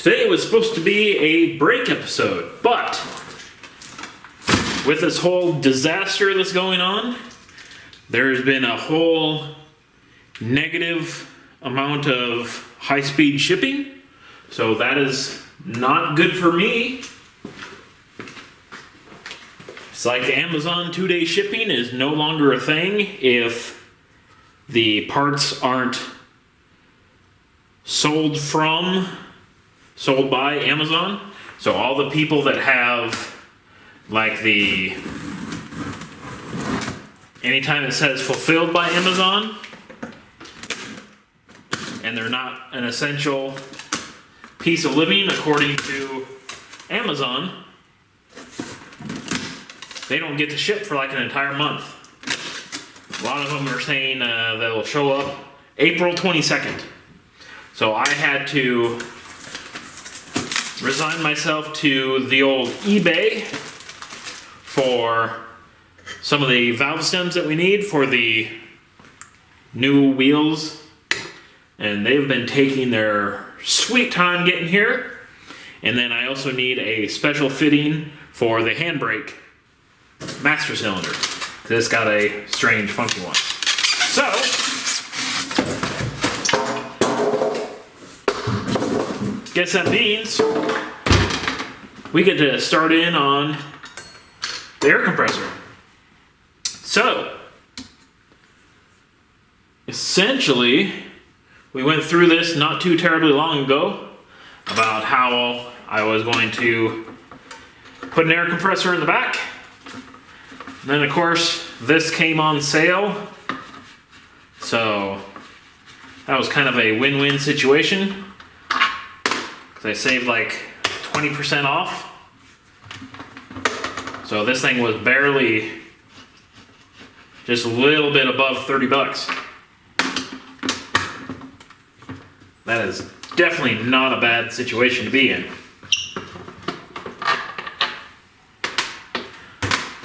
Today was supposed to be a break episode, but with this whole disaster that's going on, there's been a whole negative amount of high-speed shipping, so that is not good for me. It's like Amazon 2-day shipping is no longer a thing if the parts aren't sold by Amazon. So all the people that have like anytime it says fulfilled by Amazon and they're not an essential piece of living according to Amazon, they don't get to ship for like an entire month. A lot of them are saying they'll show up April 22nd. So I had to resign myself to the old eBay for some of the valve stems that we need for the new wheels. And they've been taking their sweet time getting here. And then I also need a special fitting for the handbrake master cylinder. This got a strange funky one. So, guess that means we get to start in on the air compressor. So, essentially, we went through this not too terribly long ago about how I was going to put an air compressor in the back. And then of course, this came on sale. So, that was kind of a win-win situation. Because I saved like 20% off. So this thing was barely just a little bit above 30 bucks. That is definitely not a bad situation to be in.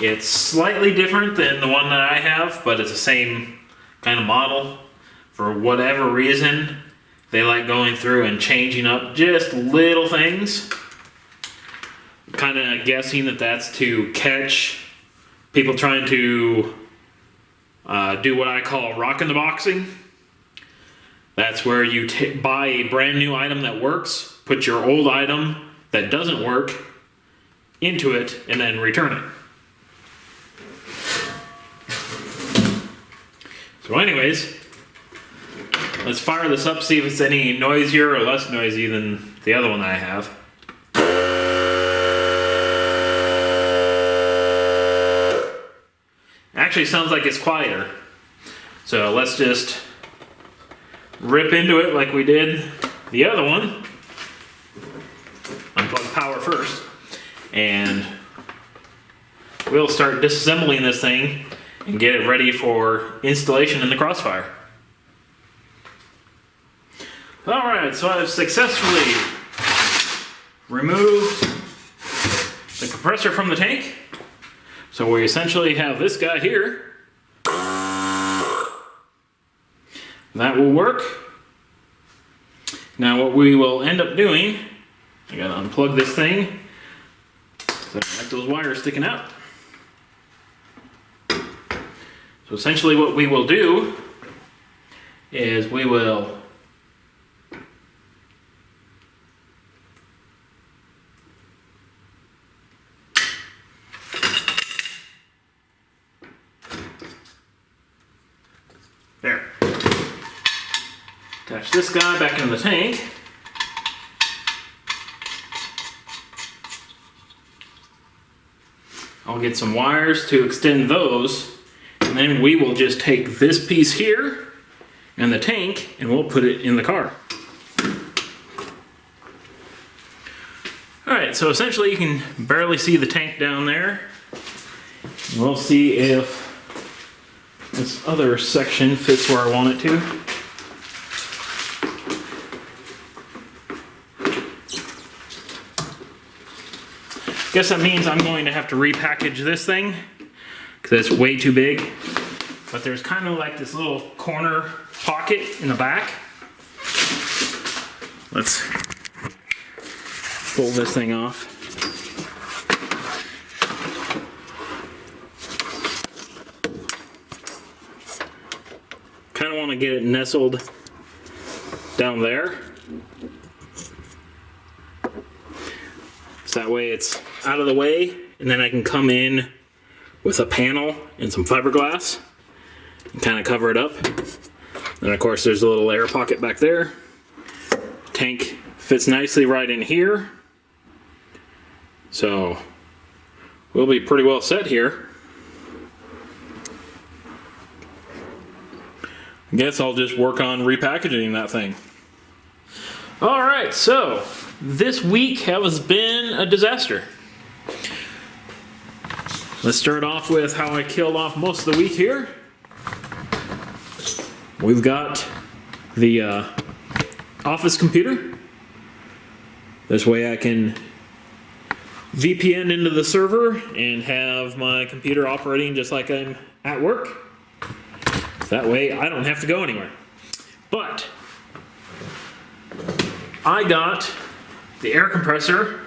It's slightly different than the one that I have, but it's the same kind of model. For whatever reason, they like going through and changing up just little things. Kind of guessing that that's to catch people trying to do what I call rocking the boxing. That's where you buy a brand new item that works, put your old item that doesn't work into it, and then return it. So anyways, let's fire this up, see if it's any noisier or less noisy than the other one I have. Actually sounds like it's quieter. So let's just rip into it like we did the other one. Unplug power first. And we'll start disassembling this thing and get it ready for installation in the Crossfire. Alright, so I've successfully removed the compressor from the tank. So we essentially have this guy here. That will work. Now what we will end up doing, I gotta unplug this thing. So I don't like those wires sticking out. So essentially what we will do is we will attach this guy back in the tank. I'll get some wires to extend those, and then we will just take this piece here and the tank and we'll put it in the car. Alright, so essentially you can barely see the tank down there. We'll see if this other section fits where I want it to. Guess that means I'm going to have to repackage this thing because it's way too big. But there's kind of like this little corner pocket in the back. Let's pull this thing off. Kind of want to get it nestled down there. So that way it's out of the way, and then I can come in with a panel and some fiberglass and kind of cover it up. And of course there's a little air pocket back there. Tank fits nicely right in here. So we'll be pretty well set here. I guess I'll just work on repackaging that thing. Alright, so this week has been a disaster. Let's start off with how I killed off most of the week here. We've got the office computer. This way I can VPN into the server and have my computer operating just like I'm at work. That way I don't have to go anywhere. But I got the air compressor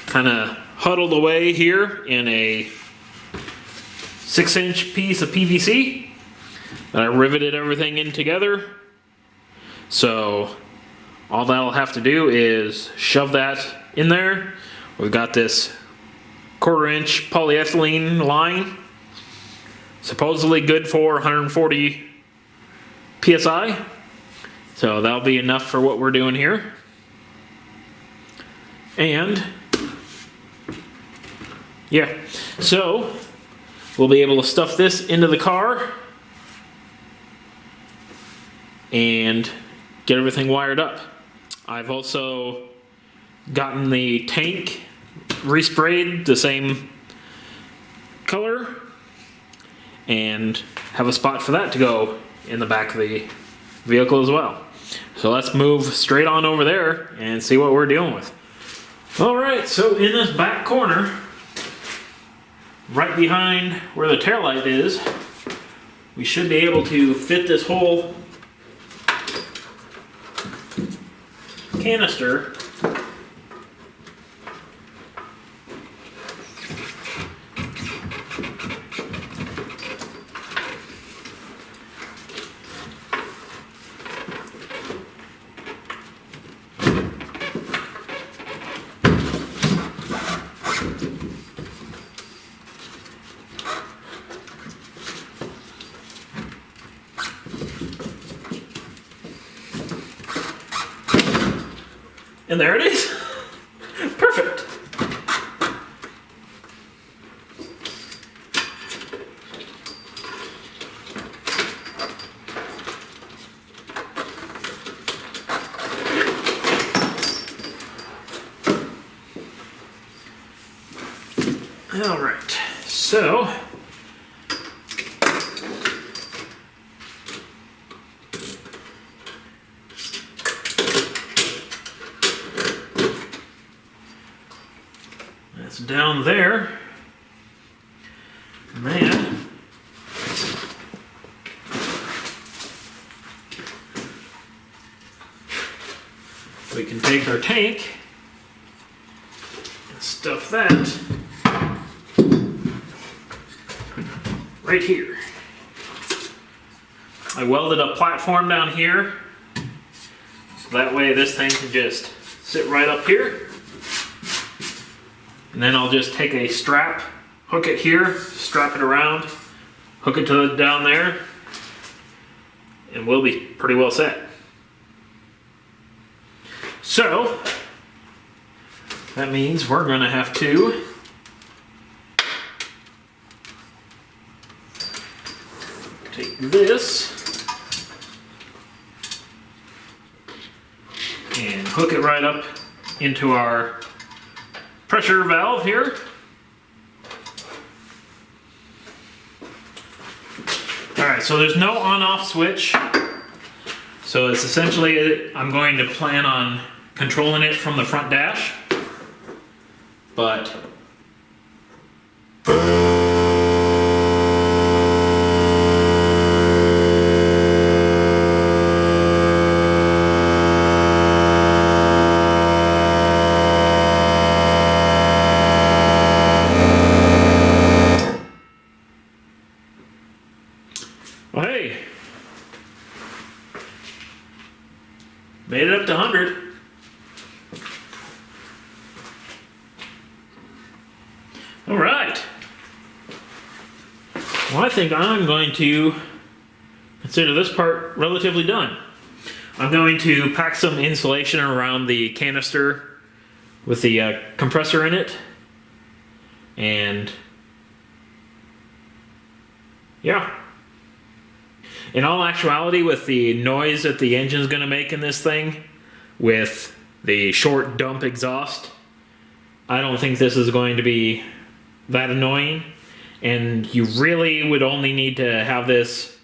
kind of huddled away here in a 6-inch piece of PVC that I riveted everything in together. So all that'll have to do is shove that in there. We've got this 1/4-inch polyethylene line, supposedly good for 140 PSI. So that'll be enough for what we're doing here. And yeah, so we'll be able to stuff this into the car and get everything wired up. I've also gotten the tank resprayed the same color and have a spot for that to go in the back of the vehicle as well. So let's move straight on over there and see what we're dealing with. Alright, so in this back corner, right behind where the taillight is, we should be able to fit this whole canister and there it is. Perfect. All right, so that's down there. And then we can take our tank and stuff that right here. I welded a platform down here, so that way this thing can just sit right up here. And then I'll just take a strap, hook it here, strap it around, hook it to down there, and we'll be pretty well set. So that means we're going to have to take this and hook it right up into our pressure valve here. Alright, so there's no on-off switch. So it's essentially, I'm going to plan on controlling it from the front dash. But All right. Well, I think I'm going to consider this part relatively done. I'm going to pack some insulation around the canister with the compressor in it. And yeah. In all actuality, with the noise that the engine's going to make in this thing, with the short dump exhaust, I don't think this is going to be that annoying. And you really would only need to have this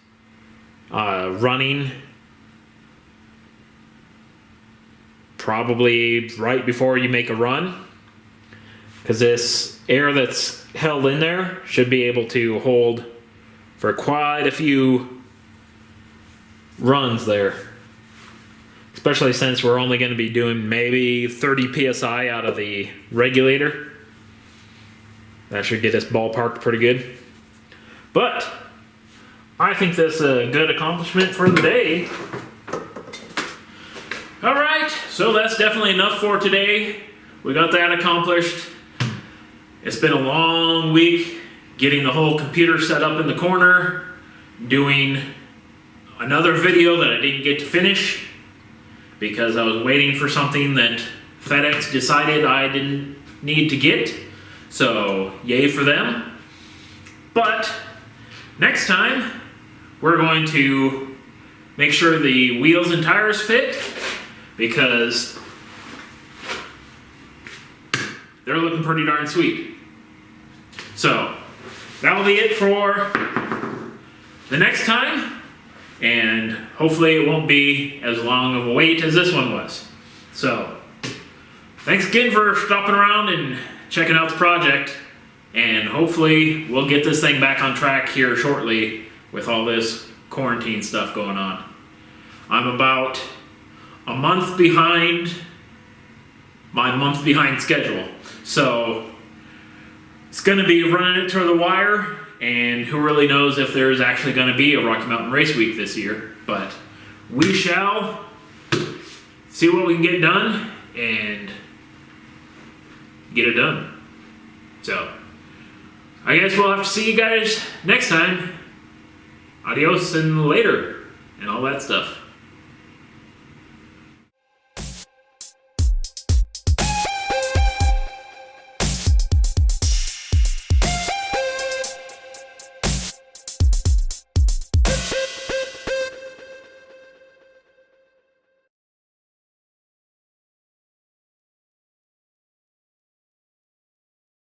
running probably right before you make a run, because this air that's held in there should be able to hold for quite a few runs there, especially since we're only going to be doing maybe 30 psi out of the regulator. That should get us ballparked pretty good. But I think that's a good accomplishment for the day. Alright, so that's definitely enough for today. We got that accomplished. It's been a long week getting the whole computer set up in the corner, doing another video that I didn't get to finish because I was waiting for something that FedEx decided I didn't need to get. So, yay for them. But next time, we're going to make sure the wheels and tires fit, because they're looking pretty darn sweet. So, that'll be it for the next time, and hopefully it won't be as long of a wait as this one was. So, thanks again for stopping around and checking out the project, and hopefully we'll get this thing back on track here shortly with all this quarantine stuff going on. I'm about a month behind my month behind schedule, so it's going to be running it to the wire, and who really knows if there's actually going to be a Rocky Mountain Race Week this year, but we shall see what we can get done and get it done. So, I guess we'll have to see you guys next time. Adios and later, and all that stuff.